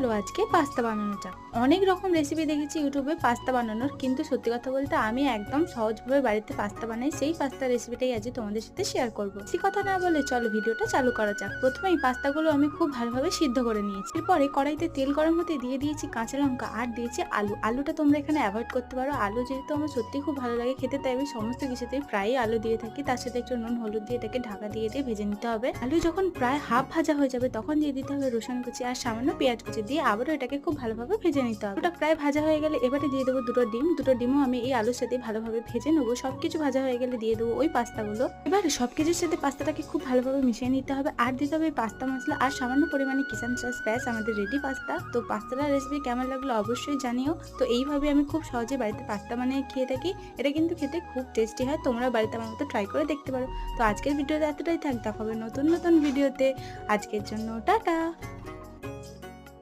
চলো আজকে পাস্তা বানানো যাক। অনেক রকম রেসিপি দেখেছি ইউটিউবে পাস্তা বানানোর, কিন্তু সত্যি কথা বলতে আমি একদম সহজভাবে বাড়িতে পাস্তা বানাই। সেই পাস্তা রেসিপিটাই আজ তোমাদের সাথে শেয়ার করব। সে কথা না বলে চলো ভিডিওটা চালু করা যাক। প্রথমেই পাস্তাগুলো আমি খুব ভালোভাবে সিদ্ধ করে নিয়েছি। এরপরে কড়াইতে তেল গরম হতে দিয়ে দিয়েছি কাঁচা লঙ্কা আর দিয়েছি আলু। আলুটা তোমরা এখানে অ্যাভয়েড করতে পারো। আলু যেহেতু আমার সত্যি খুব ভালো লাগে খেতে, তাই আমি সমস্ত কিছুতেই প্রায়ই আলু দিয়ে থাকি। তার সাথে একটু নুন হলুদ দিয়ে এটাকে ঢাকা দিয়ে ভেজে নিতে হবে। আলু যখন প্রায় হাফ ভাজা হয়ে যাবে তখন দিয়ে দিতে হবে রসুন কুচি আর সামান্য পেঁয়াজ কুচি দিয়ে আবারও এটাকে খুব ভালোভাবে ভেজে নিতে হবে। ওটা প্রায় ভাজা হয়ে গেলে এবারে দিয়ে দেবো দুটো ডিম। দুটো ডিমও আমি এই আলুর সাথে ভালোভাবে ভেজে নেবো। সবকিছু ভাজা হয়ে গেলে দিয়ে দেবো ওই পাস্তাগুলো। এবার সবকিছুর সাথে পাস্তাটাকে খুব ভালোভাবে মিশিয়ে নিতে হবে। আর দিতে হবে পাস্তা মশলা আর সামান্য পরিমাণে কিষান সস। ব্যাস আমাদের রেডি পাস্তা। তো পাস্তাটার রেসিপি কেমন লাগলো অবশ্যই জানিও। তো এইভাবে আমি খুব সহজে বাড়িতে পাস্তা বানিয়ে খেয়ে থাকি। এটা কিন্তু খেতে খুব টেস্টি হয়। তোমরা বাড়িতে আমার মতো ট্রাই করে দেখতে পারো। তো আজকের ভিডিওতে এতটাই থাক, দেখা হবে নতুন নতুন ভিডিওতে। আজকের জন্য টাটা।